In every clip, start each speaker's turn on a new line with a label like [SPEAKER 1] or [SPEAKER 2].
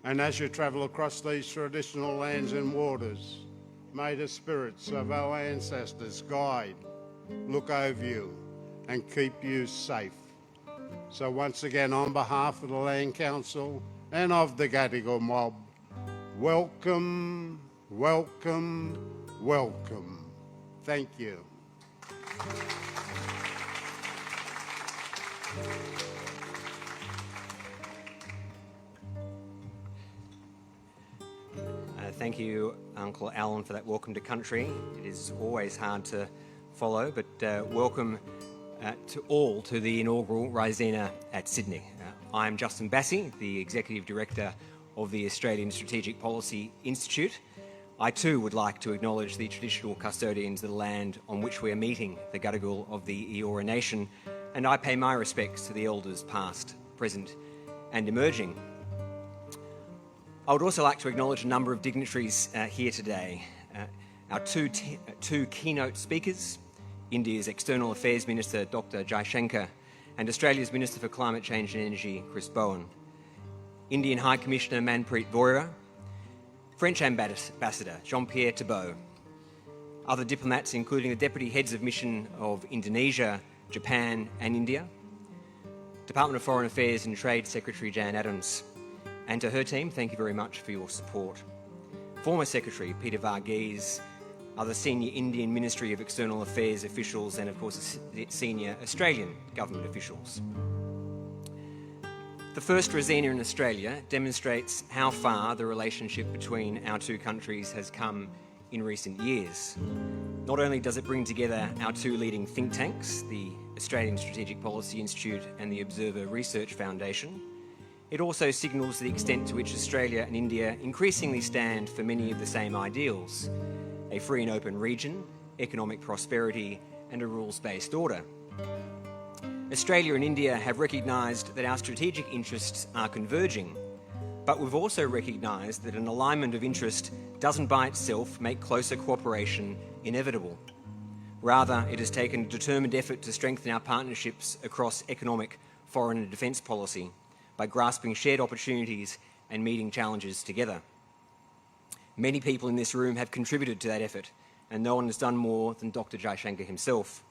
[SPEAKER 1] And as you travel across these traditional lands and waters, may the spirits of our ancestors guide, look over you, and keep you safe. So once again, on behalf of the Land Council and of the Gadigal mob, welcome, welcome, welcome. Thank you.
[SPEAKER 2] Thank you, Uncle Alan, for that welcome to country. It is always hard to follow, but welcome to all to the inaugural Raisina at Sydney. I'm Justin Bassey, the Executive Director of the Australian Strategic Policy Institute. I too would like to acknowledge the traditional custodians of the land on which we are meeting, the Gadigal of the Eora Nation, and I pay my respects to the elders past, present and emerging. I would also like to acknowledge a number of dignitaries here today. Our two keynote speakers, India's External Affairs Minister, Dr. Jaishankar, and Australia's Minister for Climate Change and Energy, Chris Bowen, Indian High Commissioner Manpreet Vohra, French Ambassador Jean-Pierre Thibault, other diplomats including the Deputy Heads of Mission of Indonesia, Japan and India, Department of Foreign Affairs and Trade Secretary Jan Adams, and to her team, thank you very much for your support. Former Secretary Peter Varghese, other senior Indian Ministry of External Affairs officials, and of course senior Australian government officials. The first Raisina in Australia demonstrates how far the relationship between our two countries has come in recent years. Not only does it bring together our two leading think tanks, the Australian Strategic Policy Institute and the Observer Research Foundation, it also signals the extent to which Australia and India increasingly stand for many of the same ideals: a free and open region, economic prosperity, and a rules-based order. Australia and India have recognised that our strategic interests are converging, but we've also recognised that an alignment of interest doesn't by itself make closer cooperation inevitable. Rather, it has taken a determined effort to strengthen our partnerships across economic, foreign and defence policy by grasping shared opportunities and meeting challenges together. Many people in this room have contributed to that effort, and no one has done more than Dr. Jaishankar himself.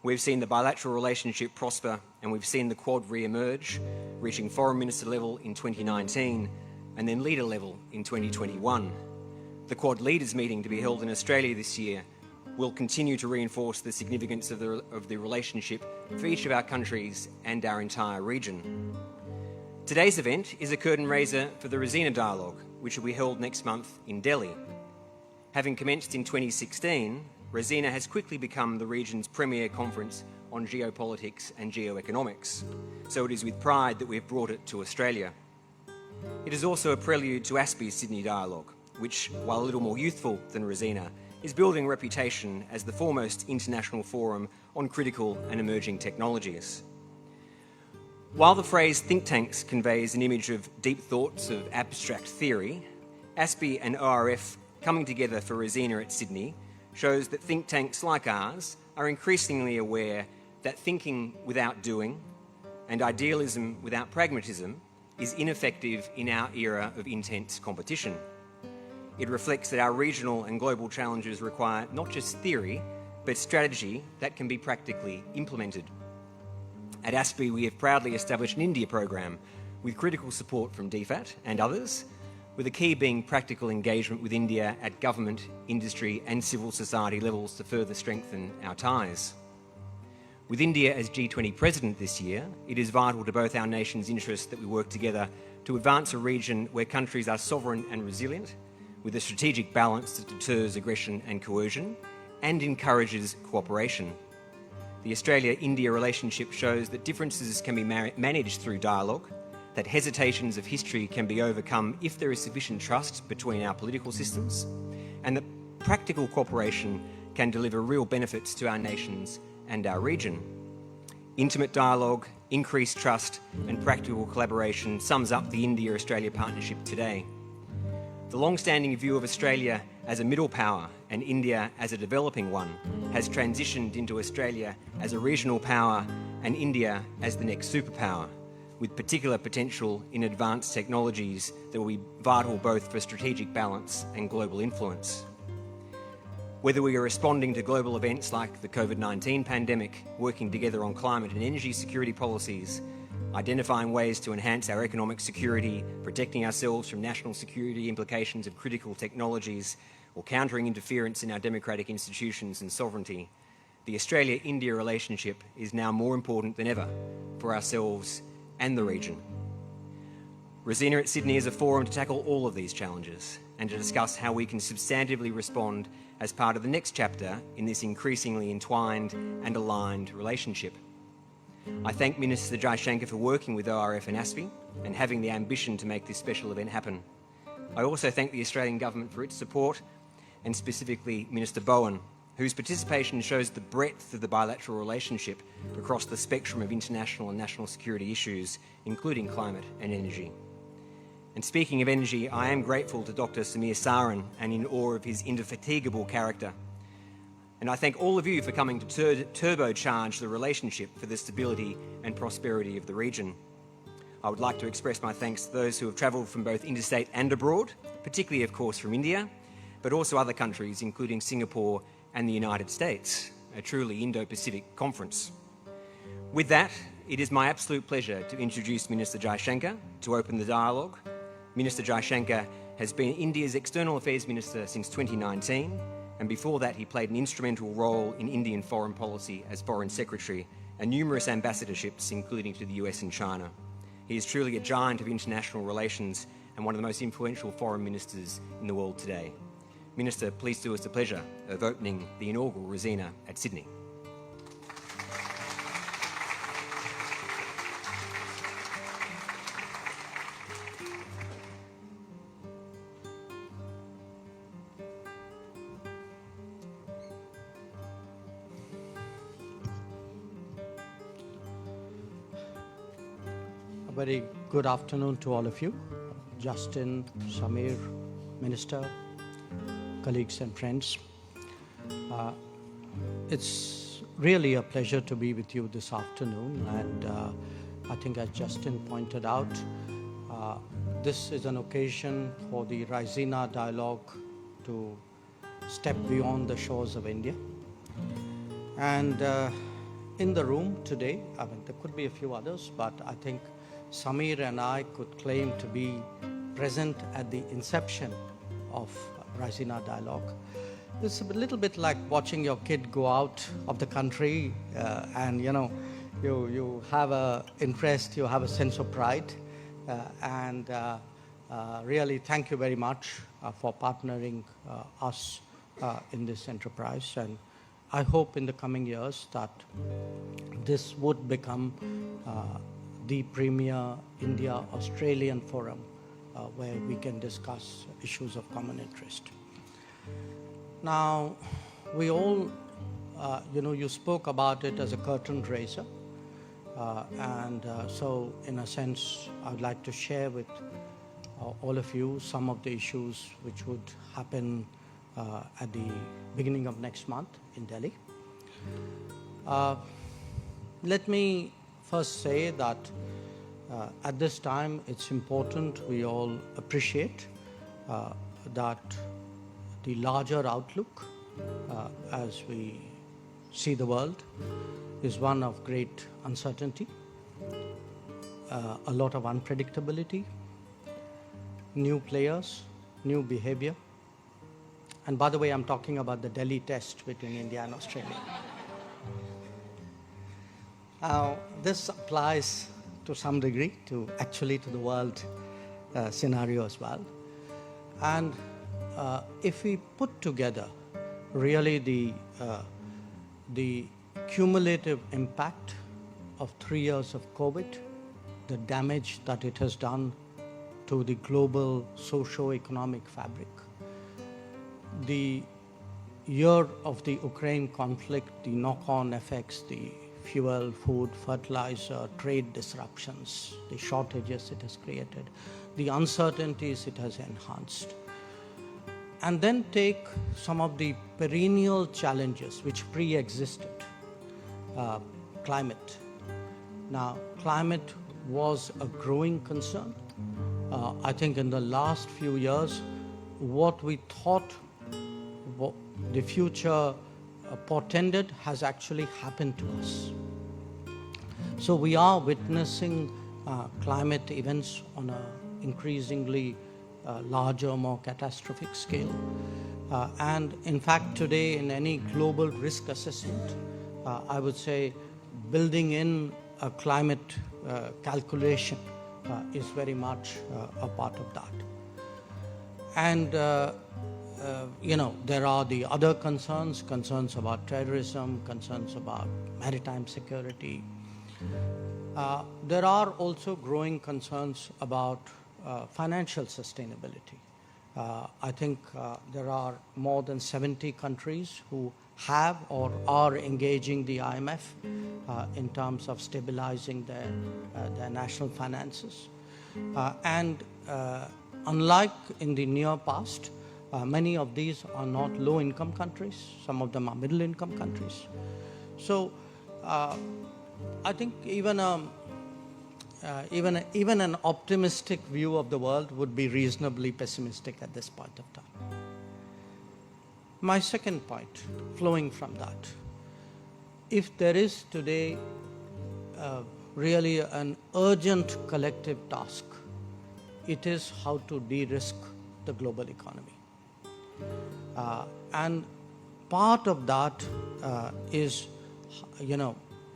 [SPEAKER 2] We've seen the bilateral relationship prosper, and we've seen the Quad re-emerge, reaching Foreign Minister level in 2019 and then leader level in 2021. The Quad leaders meeting to be held in Australia this year will continue to reinforce the significance of the relationship for each of our countries and our entire region. Today's event is a curtain raiser for the Raisina Dialogue, which will be held next month in Delhi. Having commenced in 2016, Raisina has quickly become the region's premier conference on geopolitics and geoeconomics, so it is with pride that we have brought it to Australia. It is also a prelude to ASPI's Sydney Dialogue, which, while a little more youthful than Raisina, is building a reputation as the foremost international forum on critical and emerging technologies. While the phrase think tanks conveys an image of deep thoughts of abstract theory, ASPI and ORF coming together for Raisina at Sydney shows that think tanks like ours are increasingly aware that thinking without doing and idealism without pragmatism is ineffective in our era of intense competition. It reflects that our regional and global challenges require not just theory, but strategy that can be practically implemented. At ASPI, we have proudly established an India program with critical support from DFAT and others, with the key being practical engagement with India at government, industry and civil society levels to further strengthen our ties. With India as G20 president this year, it is vital to both our nations' interests that we work together to advance a region where countries are sovereign and resilient, with a strategic balance that deters aggression and coercion and encourages cooperation. The Australia-India relationship shows that differences can be managed through dialogue, that hesitations of history can be overcome if there is sufficient trust between our political systems, and that practical cooperation can deliver real benefits to our nations and our region. Intimate dialogue, increased trust and practical collaboration sums up the India-Australia partnership today. The long-standing view of Australia as a middle power and India as a developing one has transitioned into Australia as a regional power and India as the next superpower, with particular potential in advanced technologies that will be vital both for strategic balance and global influence. Whether we are responding to global events like the COVID-19 pandemic, working together on climate and energy security policies, identifying ways to enhance our economic security, protecting ourselves from national security implications of critical technologies, or countering interference in our democratic institutions and sovereignty, the Australia-India relationship is now more important than ever for ourselves and the region. Raisina at Sydney is a forum to tackle all of these challenges and to discuss how we can substantively respond as part of the next chapter in this increasingly entwined and aligned relationship. I thank Minister Jaishankar for working with ORF and ASPI and having the ambition to make this special event happen. I also thank the Australian Government for its support, and specifically Minister Bowen, whose participation shows the breadth of the bilateral relationship across the spectrum of international and national security issues, including climate and energy. And speaking of energy, I am grateful to Dr. Samir Saran and in awe of his indefatigable character. And I thank all of you for coming to turbocharge the relationship for the stability and prosperity of the region. I would like to express my thanks to those who have travelled from both interstate and abroad, particularly, of course, from India, but also other countries, including Singapore and the United States, a truly Indo-Pacific conference. With that, it is my absolute pleasure to introduce Minister Jaishankar to open the dialogue. Minister Jaishankar has been India's External Affairs Minister since 2019, and before that he played an instrumental role in Indian foreign policy as Foreign Secretary and numerous ambassadorships, including to the US and China. He is truly a giant of international relations and one of the most influential foreign ministers in the world today. Minister, please do us the pleasure of opening the inaugural Raisina at Sydney.
[SPEAKER 3] A very good afternoon to all of you. Justin, Samir, Minister, colleagues and friends. It's really a pleasure to be with you this afternoon, and I think as Justin pointed out, this is an occasion for the Raisina dialogue to step beyond the shores of India. And in the room today, I mean, there could be a few others, but I think Samir and I could claim to be present at the inception of Raisina dialogue. It's a little bit like watching your kid go out of the country and you have a interest, you have a sense of pride, and really thank you very much for partnering us in this enterprise. And I hope in the coming years that this would become the premier India-Australian forum where we can discuss issues of common interest. Now, we all, you spoke about it as a curtain raiser, and so in a sense, I would like to share with all of you some of the issues which would happen at the beginning of next month in Delhi. Let me first say that at this time it's important we all appreciate that the larger outlook as we see the world is one of great uncertainty, a lot of unpredictability, new players, new behavior. And by the way, I'm talking about the Delhi test between India and Australia. Now, this applies to some degree to the world scenario as well. And if we put together really the cumulative impact of 3 years of COVID, the damage that it has done to the global socio-economic fabric, the year of the Ukraine conflict, the knock-on effects, the fuel, food, fertilizer, trade disruptions, the shortages it has created, the uncertainties it has enhanced. And then take some of the perennial challenges which pre-existed. Climate. Now, climate was a growing concern. I think in the last few years, what we thought the future portended has actually happened to us. So we are witnessing climate events on an increasingly larger, more catastrophic scale. And in fact, today in any global risk assessment, I would say building in a climate calculation is very much a part of that. And there are the other concerns about terrorism, concerns about maritime security. There are also growing concerns about financial sustainability. I think there are more than 70 countries who have or are engaging the IMF in terms of stabilizing their national finances. And unlike in the near past, many of these are not low-income countries. Some of them are middle-income countries. So I think even an optimistic view of the world would be reasonably pessimistic at this point of time. My second point, flowing from that, if there is today really an urgent collective task, it is how to de-risk the global economy. And part of that is,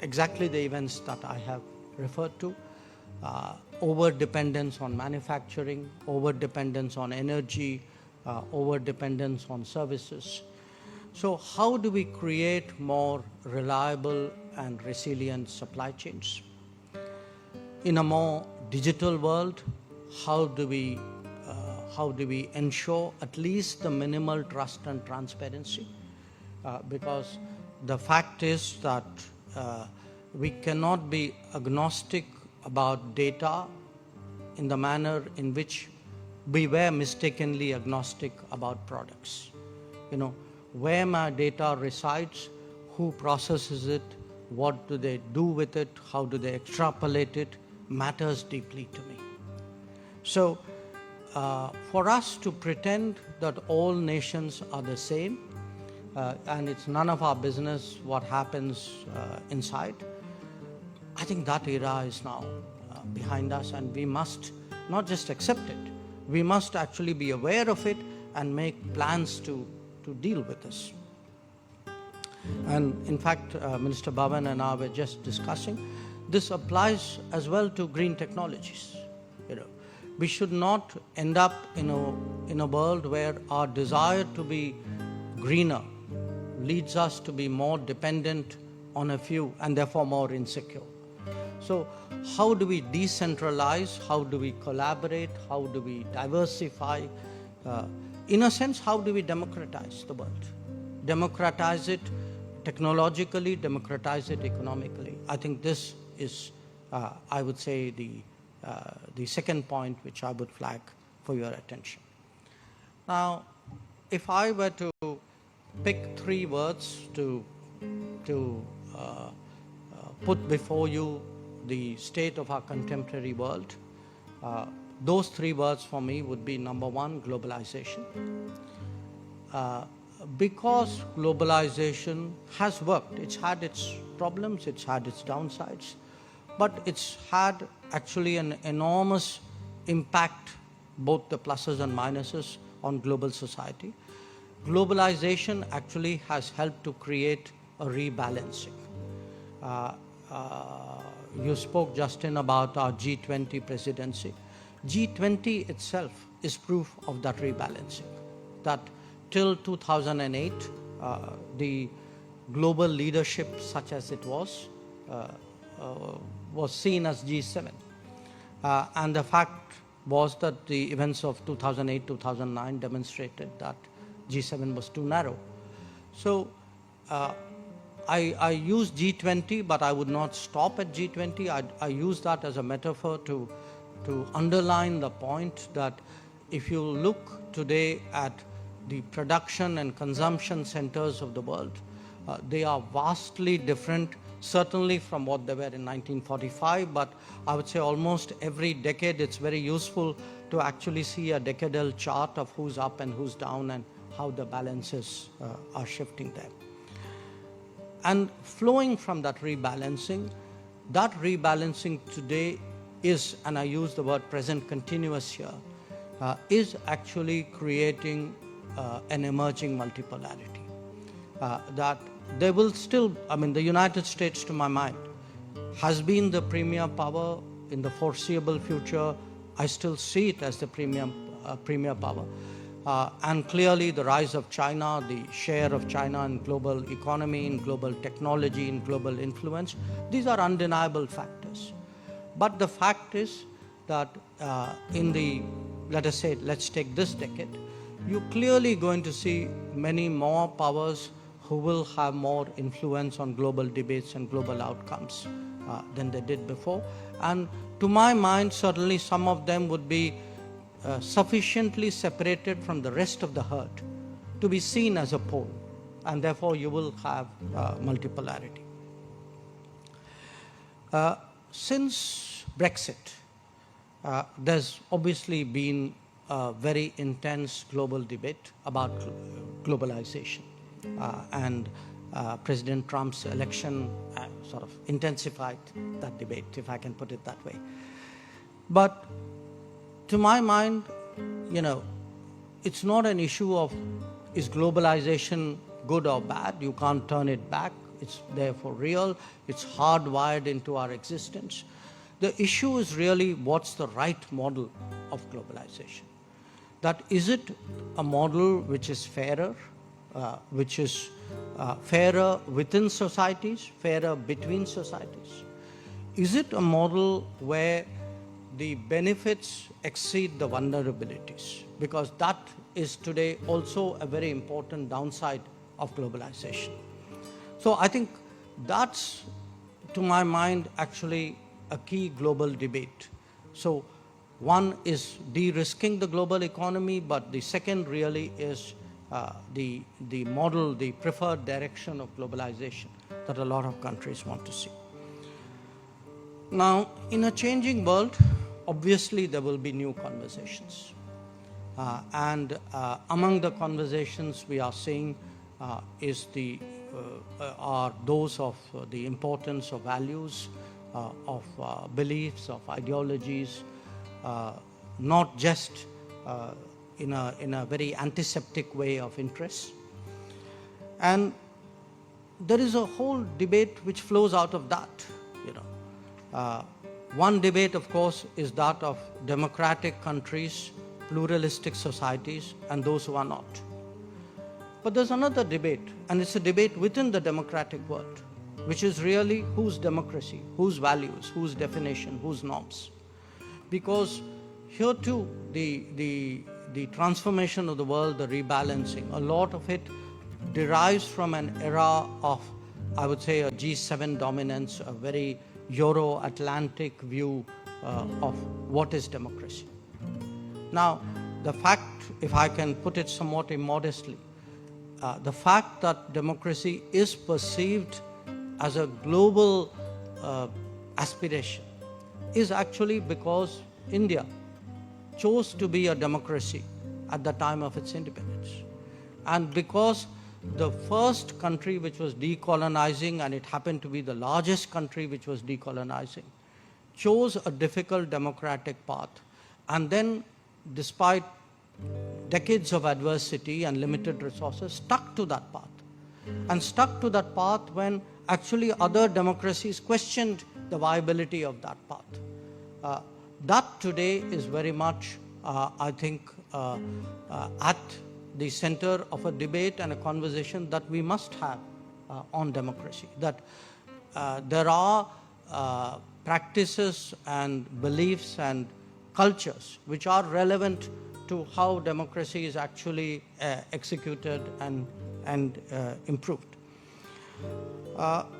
[SPEAKER 3] exactly the events that I have referred to. Over-dependence on manufacturing, over-dependence on energy, over-dependence on services. So how do we create more reliable and resilient supply chains? In a more digital world, how do we ensure at least the minimal trust and transparency? Because the fact is that we cannot be agnostic about data in the manner in which we were mistakenly agnostic about products. Where my data resides, who processes it, what do they do with it, how do they extrapolate it, matters deeply to me. So for us to pretend that all nations are the same, and it's none of our business what happens inside, I think that era is now behind us, and we must not just accept it, we must actually be aware of it and make plans to deal with this. And in fact, Minister Bhavan and I were just discussing, this applies as well to green technologies. We should not end up in a world where our desire to be greener leads us to be more dependent on a few and therefore more insecure. So how do we decentralize? How do we collaborate? How do we diversify? In a sense, how do we democratize the world? Democratize it technologically, democratize it economically. I think this is, I would say, the second point which I would flag for your attention. Now, if I were to pick three words to put before you the state of our contemporary world, those three words for me would be, number one, globalization. Because globalization has worked, it's had its problems, it's had its downsides, but it's had actually an enormous impact, both the pluses and minuses, on global society. Globalization actually has helped to create a rebalancing. You spoke, Justin, about our G20 presidency. G20 itself is proof of that rebalancing, that till 2008, the global leadership such as it was seen as G7. And the fact was that the events of 2008-2009 demonstrated that G7 was too narrow. So I use G20, but I would not stop at G20. I use that as a metaphor to underline the point that if you look today at the production and consumption centers of the world, they are vastly different certainly from what they were in 1945, but I would say almost every decade it's very useful to actually see a decadal chart of who's up and who's down and how the balances are shifting there. And flowing from that rebalancing today is, and I use the word present continuous here, is actually creating an emerging multipolarity. That there will still, I mean, the United States, to my mind, has been the premier power in the foreseeable future. I still see it as the premier power. And clearly the rise of China, the share of China in global economy, in global technology, in global influence, these are undeniable factors. But the fact is that in the, let us say, let's take this decade, you're clearly going to see many more powers who will have more influence on global debates and global outcomes than they did before. And to my mind, certainly some of them would be sufficiently separated from the rest of the herd to be seen as a pole, and therefore you will have multipolarity. Since Brexit, there's obviously been a very intense global debate about globalization. And President Trump's election sort of intensified that debate, if I can put it that way. But to my mind, you know, it's not an issue of is globalization good or bad. You can't turn it back. It's there for real. It's hardwired into our existence. The issue is really what's the right model of globalization. That is it a model which is fairer, which is fairer within societies, fairer between societies? Is it a model where the benefits exceed the vulnerabilities? Because that is today also a very important downside of globalization. So I think that's, to my mind, actually a key global debate. So one is de-risking the global economy, but the second really is the model, the preferred direction of globalization that a lot of countries want to see. Now, in a changing world, obviously there will be new conversations. And among the conversations we are seeing are those of the importance of values, of beliefs, of ideologies, not just in a very antiseptic way of interests. And there is a whole debate which flows out of that, you know. One debate, of course, is that of democratic countries, pluralistic societies, and those who are not. But there's another debate, and it's a debate within the democratic world, which is really whose democracy, whose values, whose definition, whose norms. Because here too, the transformation of the world, the rebalancing, a lot of it derives from an era of, I would say, a G7 dominance, a very Euro-Atlantic view of what is democracy. Now, the fact, if I can put it somewhat immodestly, the fact that democracy is perceived as a global aspiration is actually because India chose to be a democracy at the time of its independence. And because the first country which was decolonizing, and it happened to be the largest country which was decolonizing, chose a difficult democratic path, and then, despite decades of adversity and limited resources, stuck to that path. And stuck to that path when actually other democracies questioned the viability of that path. That today is very much, I think, at the center of a debate and a conversation that we must have on democracy. That there are practices and beliefs and cultures which are relevant to how democracy is actually executed and improved.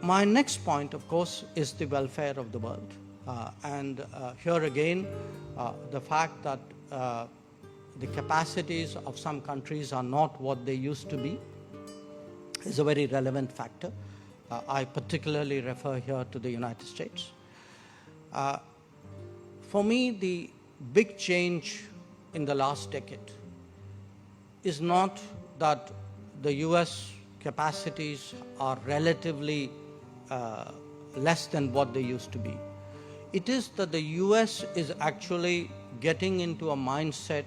[SPEAKER 3] My next point, of course, is the welfare of the world. And here again, the fact that the capacities of some countries are not what they used to be is a very relevant factor. I particularly refer here to the United States. For me, the big change in the last decade is not that the US capacities are relatively less than what they used to be. It is that the US is actually getting into a mindset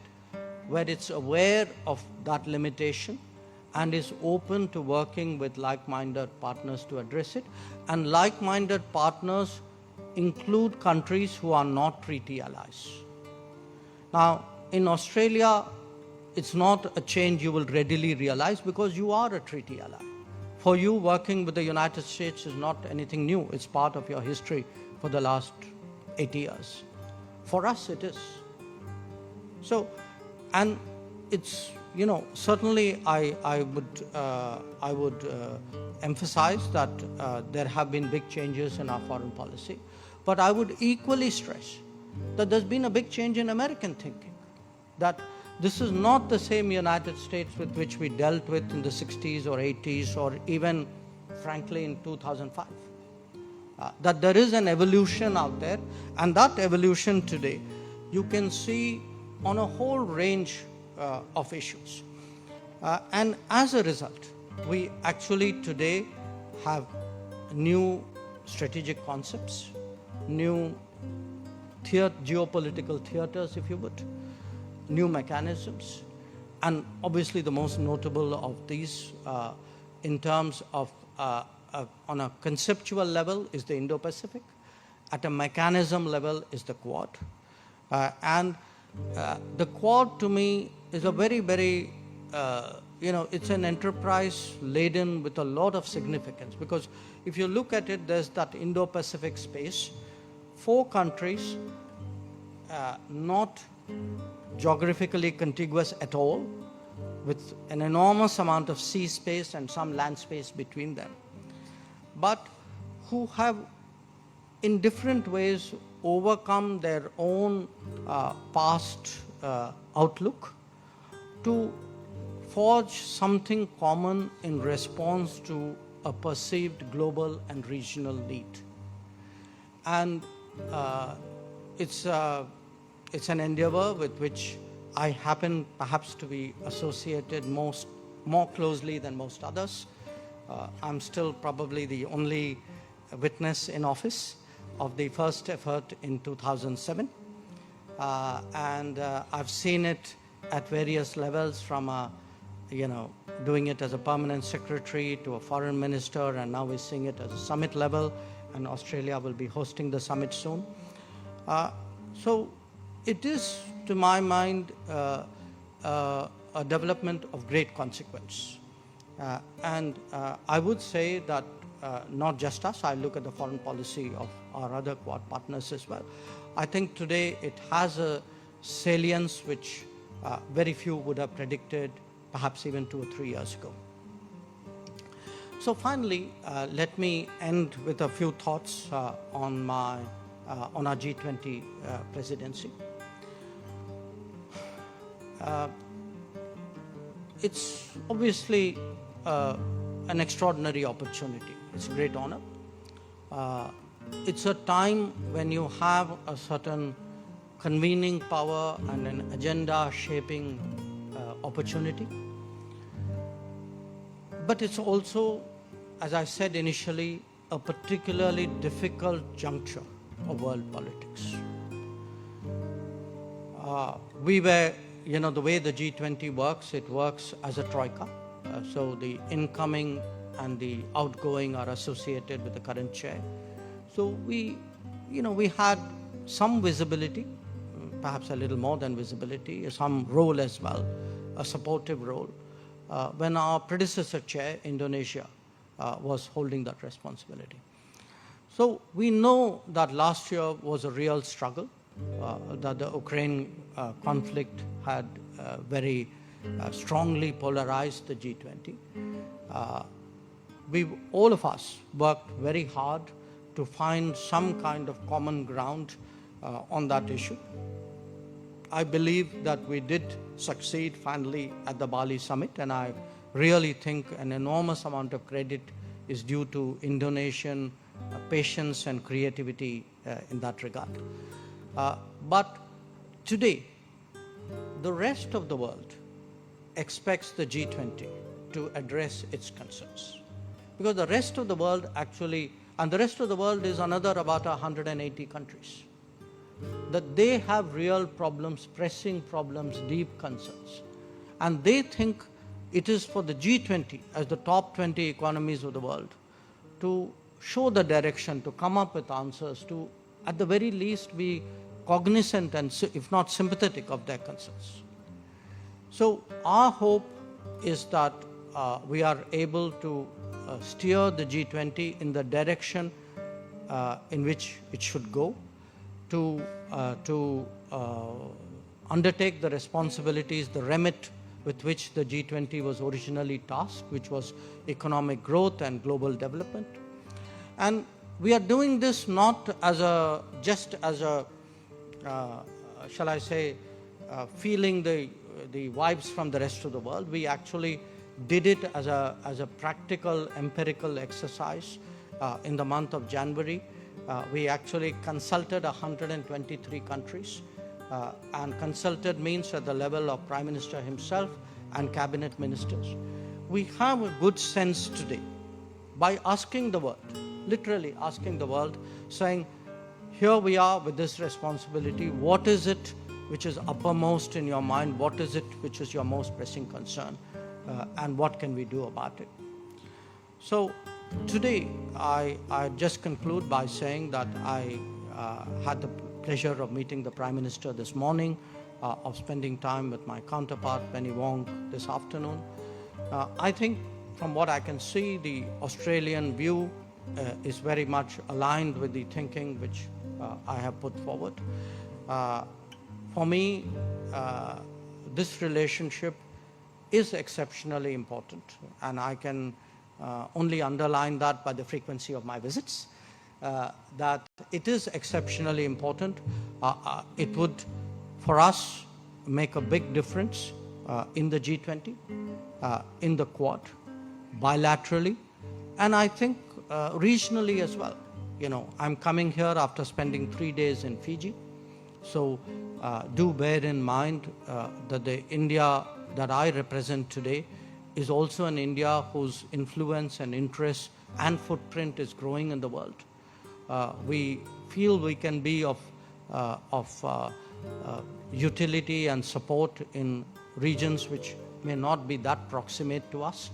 [SPEAKER 3] where it's aware of that limitation and is open to working with like-minded partners to address it. And like-minded partners include countries who are not treaty allies. Now, in Australia, it's not a change you will readily realize because you are a treaty ally. For you, working with the United States is not anything new. It's part of your history for the last 80 years. For us, it is. So, and it's, certainly I would emphasize that there have been big changes in our foreign policy, but I would equally stress that there's been a big change in American thinking, that this is not the same United States with which we dealt with in the 60s or 80s or even, frankly, in 2005. That there is an evolution out there, and that evolution today you can see on a whole range of issues. And as a result, we actually today have new strategic concepts, new geopolitical theaters, if you would, new mechanisms, and obviously the most notable of these in terms of on a conceptual level is the Indo-Pacific. At a mechanism level is the Quad. And the Quad to me is a very, very, it's an enterprise laden with a lot of significance, because if you look at it, there's that Indo-Pacific space, 4 countries, not geographically contiguous at all, with an enormous amount of sea space and some land space between them, but who have in different ways overcome their own past outlook to forge something common in response to a perceived global and regional need. And it's an endeavor with which I happen perhaps to be associated more closely than most others. I'm still probably the only witness in office of the first effort in 2007. And I've seen it at various levels, from doing it as a permanent secretary to a foreign minister, and now we're seeing it as a summit level, and Australia will be hosting the summit soon. So it is, to my mind, a development of great consequence. And I would say that not just us, I look at the foreign policy of our other Quad partners as well. I think today it has a salience which very few would have predicted, perhaps even 2 or 3 years ago. So finally, let me end with a few thoughts on our G20 presidency. It's obviously an extraordinary opportunity. It's a great honor. It's a time when you have a certain convening power and an agenda shaping opportunity. But it's also, as I said initially, a particularly difficult juncture of world politics. The way the G20 works, it works as a troika. So the incoming and the outgoing are associated with the current chair. So we had some visibility, perhaps a little more than visibility, some role as well, a supportive role, when our predecessor chair, Indonesia, was holding that responsibility. So we know that last year was a real struggle, that the Ukraine conflict had very strongly polarized the G20. All of us worked very hard to find some kind of common ground on that issue. I believe that we did succeed finally at the Bali summit, and I really think an enormous amount of credit is due to Indonesian patience and creativity in that regard. But today, the rest of the world expects the G20 to address its concerns. Because the rest of the world actually, and the rest of the world is another about 180 countries, that they have real problems, pressing problems, deep concerns. And they think it is for the G20, as the top 20 economies of the world, to show the direction, to come up with answers, to at the very least be cognizant and if not sympathetic of their concerns. So our hope is that we are able to steer the G20 in the direction in which it should go, to undertake the responsibilities, the remit with which the G20 was originally tasked, which was economic growth and global development. And we are doing this not as just as a, shall I say, feeling the vibes from the rest of the world. We actually did it as a practical, empirical exercise in the month of January. We actually consulted 123 countries, and consulted means at the level of Prime Minister himself and cabinet ministers. We have a good sense today by asking the world, literally asking the world, saying, here we are with this responsibility. What is it which is uppermost in your mind? What is it which is your most pressing concern? And what can we do about it? So today, I just conclude by saying that I had the pleasure of meeting the Prime Minister this morning, of spending time with my counterpart, Penny Wong, this afternoon. I think from what I can see, the Australian view is very much aligned with the thinking which I have put forward. For me, this relationship is exceptionally important, and I can only underline that by the frequency of my visits, that it is exceptionally important. It would, for us, make a big difference in the G20, in the Quad, bilaterally, and I think regionally as well. You know, I'm coming here after spending 3 days in Fiji, so do bear in mind that the India that I represent today is also an India whose influence and interest and footprint is growing in the world. We feel we can be of utility and support in regions which may not be that proximate to us.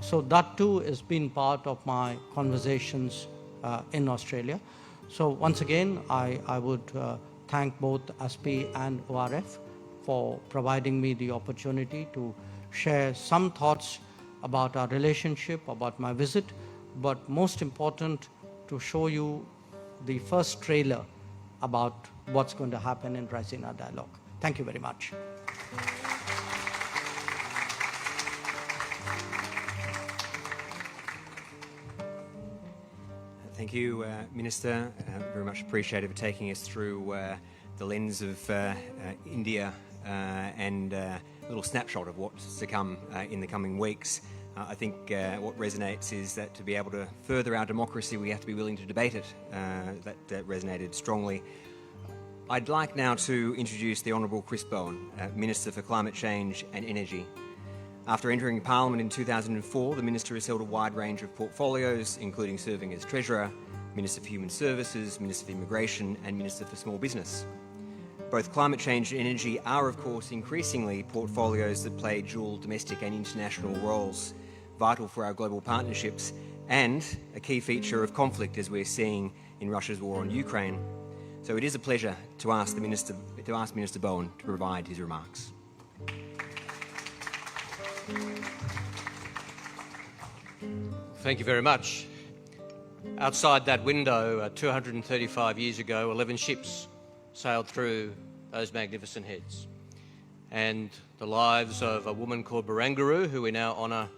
[SPEAKER 3] So that too has been part of my conversations in Australia. So once again, I would thank both ASPI and ORF for providing me the opportunity to share some thoughts about our relationship, about my visit, but most important, to show you the first trailer about what's going to happen in Raisina Dialogue. Thank you very much.
[SPEAKER 2] Thank you, Minister. Very much appreciated for taking us through the lens of India and a little snapshot of what's to come in the coming weeks. I think what resonates is that to be able to further our democracy, we have to be willing to debate it. That resonated strongly. I'd like now to introduce the Honourable Chris Bowen, Minister for Climate Change and Energy. After entering Parliament in 2004, the Minister has held a wide range of portfolios, including serving as Treasurer, Minister for Human Services, Minister for Immigration and Minister for Small Business. Both climate change and energy are, of course, increasingly portfolios that play dual domestic and international roles, vital for our global partnerships and a key feature of conflict as we're seeing in Russia's war on Ukraine. So it is a pleasure to ask Minister Bowen to provide his remarks.
[SPEAKER 4] Thank you very much. Outside that window, 235 years ago, 11 ships sailed through those magnificent heads. And the lives of a woman called Barangaroo, who we now honour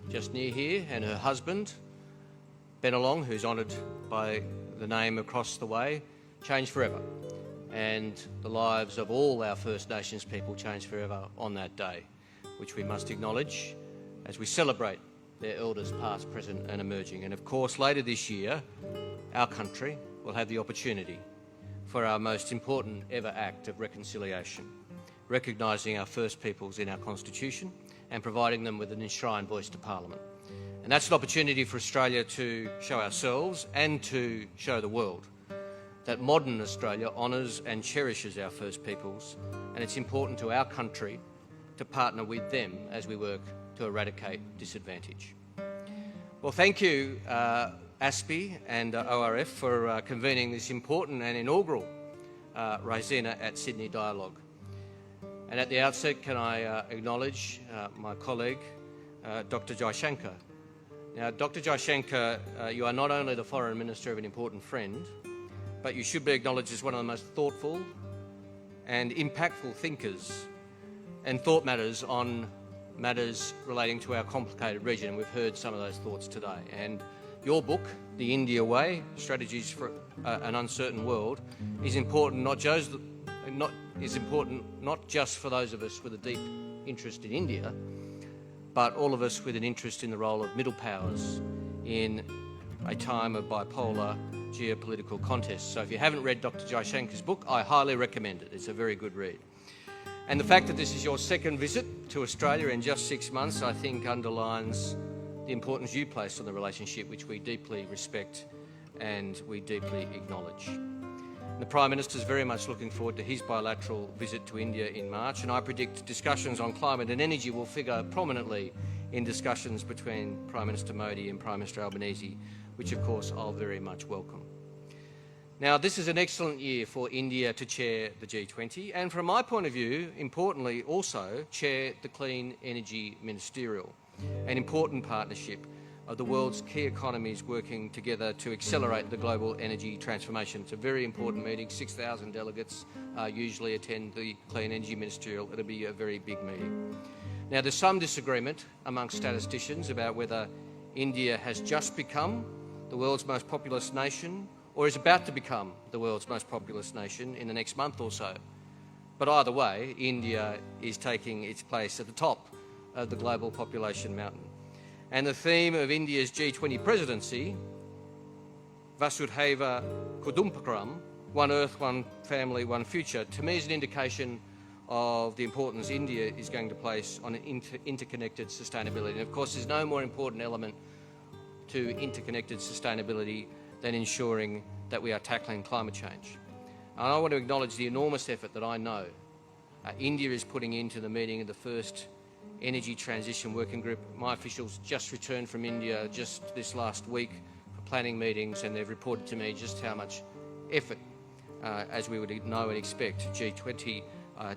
[SPEAKER 4] just near here, and her husband, Benelong, who's honoured by the name across the way, changed forever. And the lives of all our First Nations people changed forever on that day, which we must acknowledge as we celebrate their elders past, present and emerging. And of course, later this year, our country will have the opportunity for our most important ever act of reconciliation, recognising our First Peoples in our Constitution and providing them with an enshrined voice to Parliament. And that's an opportunity for Australia to show ourselves and to show the world that modern Australia honours and cherishes our First Peoples, and it's important to our country to partner with them as we work to eradicate disadvantage. Well, thank you, ASPI and ORF for convening this important and inaugural Raisina at Sydney Dialogue. And at the outset, can I acknowledge my colleague, Dr. Jaishankar. Now, Dr. Jaishankar, you are not only the Foreign Minister of an important friend, but you should be acknowledged as one of the most thoughtful and impactful thinkers and thought matters on matters relating to our complicated region. And we've heard some of those thoughts today. And your book, The India Way, Strategies for an Uncertain World, is important not just for those of us with a deep interest in India, but all of us with an interest in the role of middle powers in a time of bipolar geopolitical contest. So if you haven't read Dr. Jaishankar's book, I highly recommend it. It's a very good read. And the fact that this is your second visit to Australia in just 6 months, I think underlines the importance you place on the relationship, which we deeply respect and we deeply acknowledge. The Prime Minister is very much looking forward to his bilateral visit to India in March, and I predict discussions on climate and energy will figure prominently in discussions between Prime Minister Modi and Prime Minister Albanese, which of course I'll very much welcome. Now, this is an excellent year for India to chair the G20 and, from my point of view, importantly also chair the Clean Energy Ministerial, an important partnership of the world's key economies working together to accelerate the global energy transformation. It's a very important meeting. 6,000 delegates usually attend the Clean Energy Ministerial. It'll be a very big meeting. Now, there's some disagreement amongst statisticians about whether India has just become the world's most populous nation or is about to become the world's most populous nation in the next month or so. But either way, India is taking its place at the top of the global population mountain. And the theme of India's G20 presidency, Vasudhaiva Kudumpakram, One Earth, One Family, One Future, to me is an indication of the importance India is going to place on interconnected sustainability. And of course, there's no more important element to interconnected sustainability than ensuring that we are tackling climate change. And I want to acknowledge the enormous effort that I know India is putting into the meeting of the first Energy Transition Working Group. My officials just returned from India just this last week for planning meetings, and they've reported to me just how much effort, as we would know and expect, G20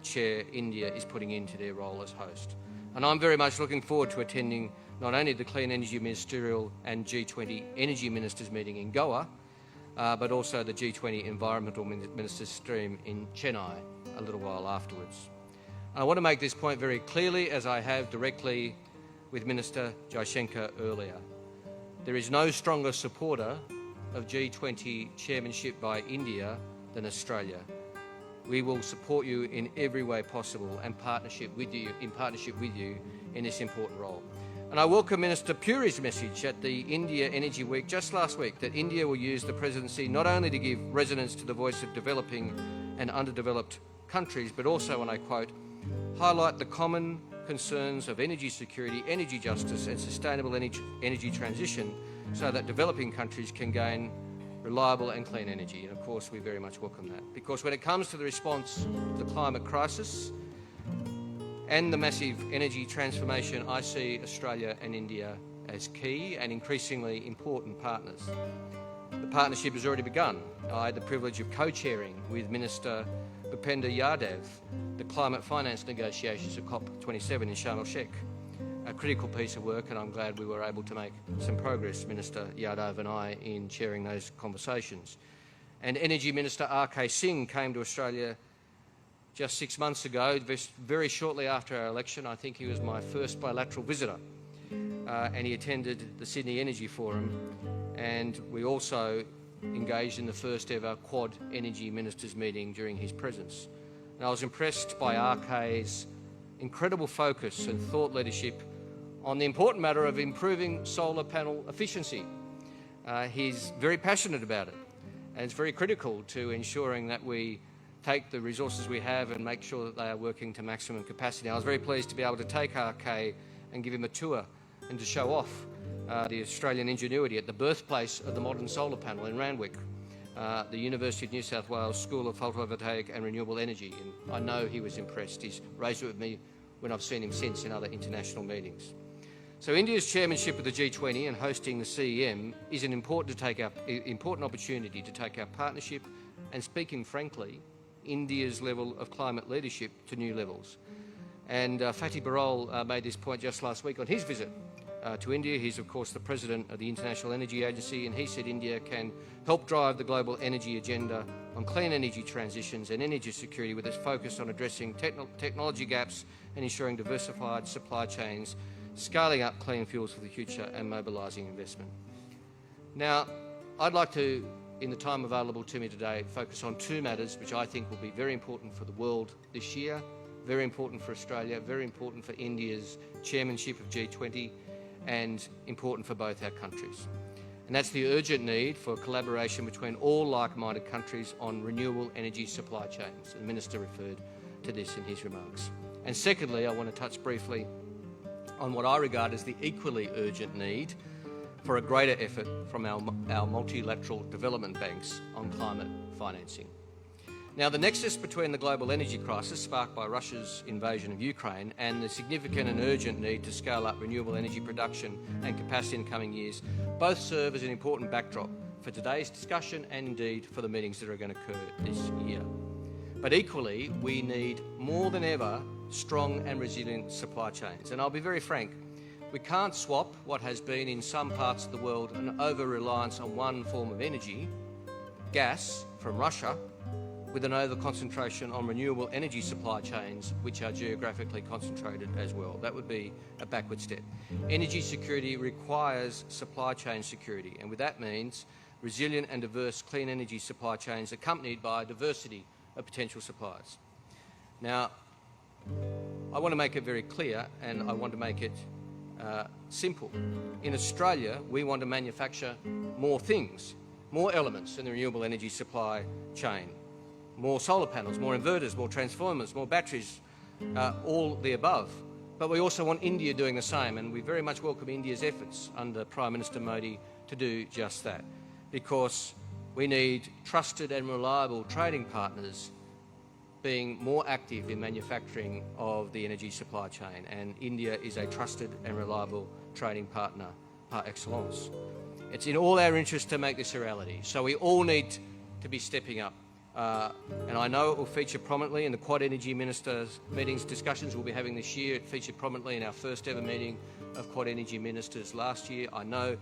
[SPEAKER 4] Chair India is putting into their role as host. And I'm very much looking forward to attending not only the Clean Energy Ministerial and G20 Energy Ministers meeting in Goa, but also the G20 Environmental Ministers stream in Chennai a little while afterwards. I want to make this point very clearly, as I have directly with Minister Jaishankar earlier. There is no stronger supporter of G20 chairmanship by India than Australia. We will support you in every way possible and in partnership with you in this important role. And I welcome Minister Puri's message at the India Energy Week just last week that India will use the presidency not only to give resonance to the voice of developing and underdeveloped countries, but also, and I quote, highlight the common concerns of energy security, energy justice and sustainable energy transition so that developing countries can gain reliable and clean energy. And of course, we very much welcome that. Because when it comes to the response to the climate crisis and the massive energy transformation, I see Australia and India as key and increasingly important partners. The partnership has already begun. I had the privilege of co-chairing with Minister Bhupender Yadav the climate finance negotiations at COP27 in Sharm el-Sheikh. A critical piece of work, and I'm glad we were able to make some progress, Minister Yadav and I, in chairing those conversations. And Energy Minister R.K. Singh came to Australia just 6 months ago, very shortly after our election. I think he was my first bilateral visitor, and he attended the Sydney Energy Forum, and we also engaged in the first ever Quad Energy Ministers meeting during his presence. And I was impressed by RK's incredible focus and thought leadership on the important matter of improving solar panel efficiency. He's very passionate about it, and it's very critical to ensuring that we take the resources we have and make sure that they are working to maximum capacity. I was very pleased to be able to take RK and give him a tour and to show off the Australian ingenuity at the birthplace of the modern solar panel in Randwick, the University of New South Wales School of Photovoltaic and Renewable Energy. And I know he was impressed. He's raised it with me when I've seen him since in other international meetings. So India's chairmanship of the G20 and hosting the CEM is an important opportunity to take our partnership and, speaking frankly, India's level of climate leadership to new levels. And Fatih Birol made this point just last week on his visit to India. He's, of course, the president of the International Energy Agency, and he said India can help drive the global energy agenda on clean energy transitions and energy security with its focus on addressing technology gaps and ensuring diversified supply chains, scaling up clean fuels for the future and mobilising investment. Now, I'd like to, in the time available to me today, focus on two matters which I think will be very important for the world this year, very important for Australia, very important for India's chairmanship of G20, and important for both our countries. And that's the urgent need for collaboration between all like-minded countries on renewable energy supply chains. The Minister referred to this in his remarks. And secondly, I want to touch briefly on what I regard as the equally urgent need for a greater effort from our multilateral development banks on climate financing. Now, the nexus between the global energy crisis sparked by Russia's invasion of Ukraine and the significant and urgent need to scale up renewable energy production and capacity in coming years both serve as an important backdrop for today's discussion and indeed for the meetings that are going to occur this year. But equally, we need more than ever strong and resilient supply chains. And I'll be very frank, we can't swap what has been in some parts of the world an over-reliance on one form of energy, gas from Russia, with an over-concentration on renewable energy supply chains which are geographically concentrated as well. That would be a backward step. Energy security requires supply chain security, and with that means resilient and diverse clean energy supply chains accompanied by a diversity of potential suppliers. Now, I want to make it very clear, and I want to make it simple. In Australia, we want to manufacture more things, more elements in the renewable energy supply chain. More solar panels, more inverters, more transformers, more batteries, all the above. But we also want India doing the same, and we very much welcome India's efforts under Prime Minister Modi to do just that, because we need trusted and reliable trading partners being more active in manufacturing of the energy supply chain, and India is a trusted and reliable trading partner par excellence. It's in all our interest to make this a reality, so we all need to be stepping up. And I know it will feature prominently in the Quad Energy Ministers' meetings discussions we'll be having this year. It featured prominently in our first ever meeting of Quad Energy Ministers last year. I know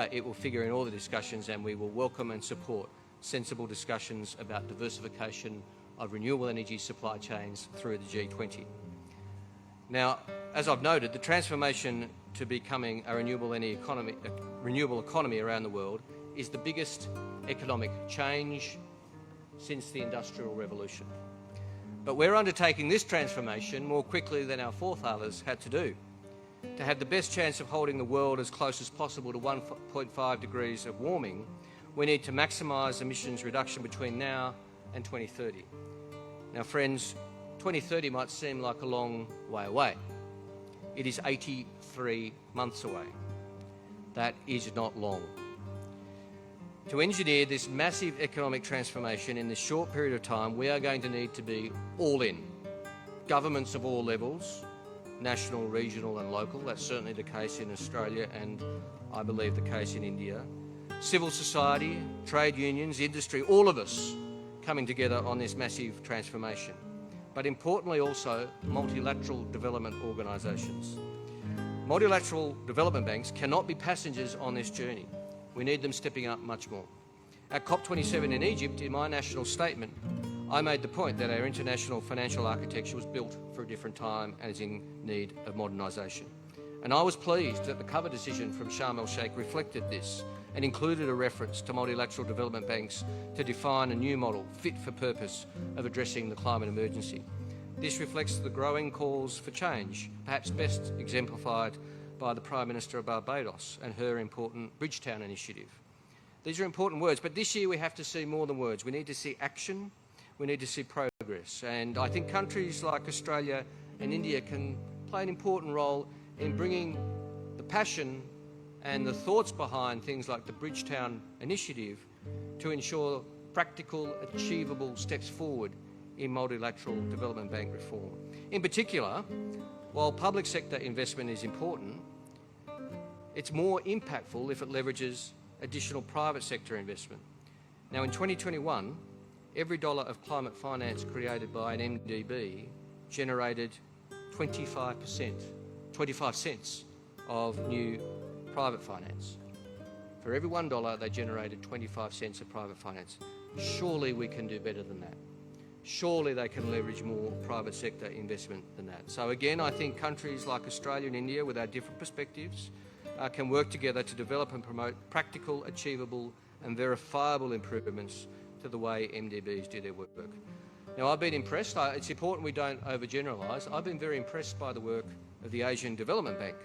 [SPEAKER 4] it will figure in all the discussions, and we will welcome and support sensible discussions about diversification of renewable energy supply chains through the G20. Now, as I've noted, the transformation to becoming a renewable economy around the world is the biggest economic change since the Industrial Revolution. But we're undertaking this transformation more quickly than our forefathers had to do. To have the best chance of holding the world as close as possible to 1.5 degrees of warming, we need to maximise emissions reduction between now and 2030. Now, friends, 2030 might seem like a long way away. It is 83 months away. That is not long. To engineer this massive economic transformation in this short period of time, we are going to need to be all in. Governments of all levels, national, regional and local, that's certainly the case in Australia and I believe the case in India. Civil society, trade unions, industry, all of us coming together on this massive transformation. But importantly also, multilateral development organisations. Multilateral development banks cannot be passengers on this journey. We need them stepping up much more. At COP27 in Egypt, in my national statement, I made the point that our international financial architecture was built for a different time and is in need of modernisation. And I was pleased that the cover decision from Sharm el-Sheikh reflected this and included a reference to multilateral development banks to define a new model fit for purpose of addressing the climate emergency. This reflects the growing calls for change, perhaps best exemplified by the Prime Minister of Barbados and her important Bridgetown initiative. These are important words, but this year we have to see more than words. We need to see action, we need to see progress, and I think countries like Australia and India can play an important role in bringing the passion and the thoughts behind things like the Bridgetown initiative to ensure practical, achievable steps forward in multilateral development bank reform. In particular, while public sector investment is important, it's more impactful if it leverages additional private sector investment. Now, in 2021, every dollar of climate finance created by an MDB generated 25 cents of new private finance. For every $1, they generated 25 cents of private finance. Surely we can do better than that. Surely they can leverage more private sector investment than that. So again, I think countries like Australia and India, with our different perspectives, can work together to develop and promote practical, achievable and verifiable improvements to the way MDBs do their work. Now, I've been impressed. It's important we don't overgeneralise. I've been very impressed by the work of the Asian Development Bank,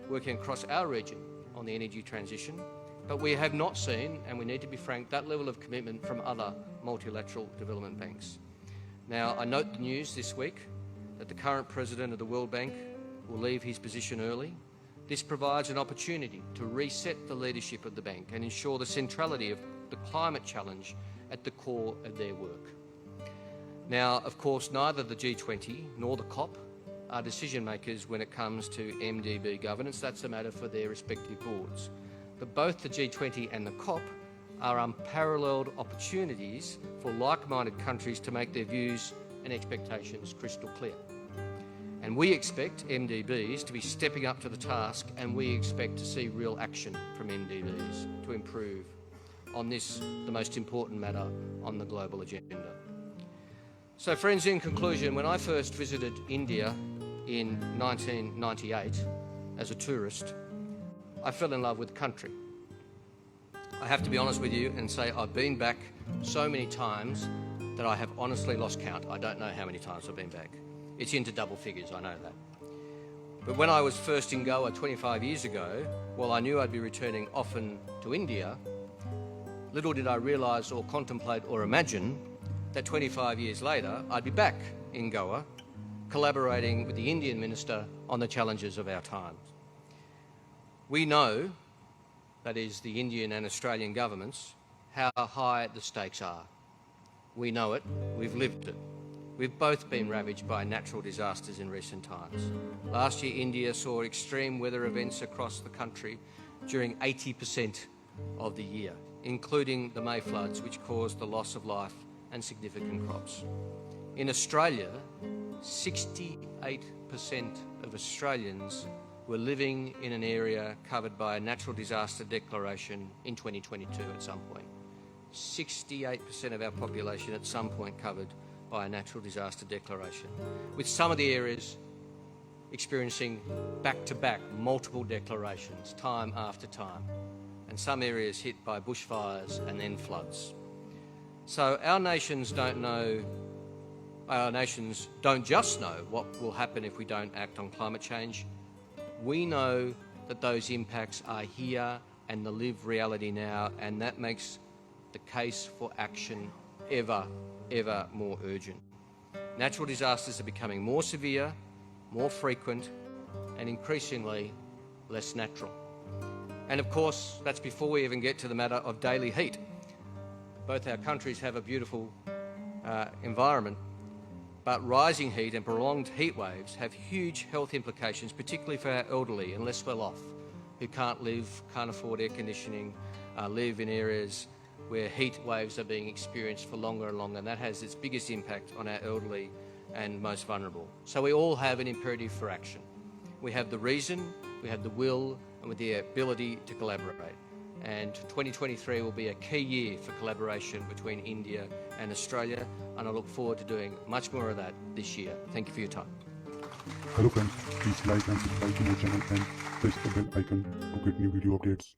[SPEAKER 4] working across our region on the energy transition, but we have not seen, and we need to be frank, that level of commitment from other multilateral development banks. Now, I note the news this week that the current president of the World Bank will leave his position early. This provides an opportunity to reset the leadership of the bank and ensure the centrality of the climate challenge at the core of their work. Now, of course, neither the G20 nor the COP are decision makers when it comes to MDB governance. That's a matter for their respective boards. But both the G20 and the COP are unparalleled opportunities for like-minded countries to make their views and expectations crystal clear. And we expect MDBs to be stepping up to the task, and we expect to see real action from MDBs to improve on this, the most important matter on the global agenda. So friends, in conclusion, when I first visited India in 1998 as a tourist, I fell in love with the country. I have to be honest with you and say I've been back so many times that I have honestly lost count. I don't know how many times I've been back. It's into double figures, I know that. But when I was first in Goa 25 years ago, while I knew I'd be returning often to India, little did I realise or contemplate or imagine that 25 years later I'd be back in Goa, collaborating with the Indian minister on the challenges of our times. We know, that is the Indian and Australian governments, how high the stakes are. We know it, we've lived it. We've both been ravaged by natural disasters in recent times. Last year, India saw extreme weather events across the country during 80% of the year, including the May floods, which caused the loss of life and significant crops. In Australia, 68% of Australians were living in an area covered by a natural disaster declaration in 2022 at some point. 68% of our population at some point covered by a natural disaster declaration, with some of the areas experiencing back-to-back multiple declarations time after time, and some areas hit by bushfires and then floods. So our nations don't just know what will happen if we don't act on climate change. We know that those impacts are here and the lived reality now, and that makes the case for action ever more urgent. Natural disasters are becoming more severe, more frequent, and increasingly less natural. And of course, that's before we even get to the matter of daily heat. Both our countries have a beautiful environment, but rising heat and prolonged heat waves have huge health implications, particularly for our elderly and less well off, who can't afford air conditioning, live in areas where heat waves are being experienced for longer and longer, and that has its biggest impact on our elderly and most vulnerable. So we all have an imperative for action. We have the reason, we have the will, and with the ability to collaborate. And 2023 will be a key year for collaboration between India and Australia, and I look forward to doing much more of that this year. Thank you for your time.
[SPEAKER 5] Hello friends, please like and subscribe to my channel and press the bell icon to get new video updates.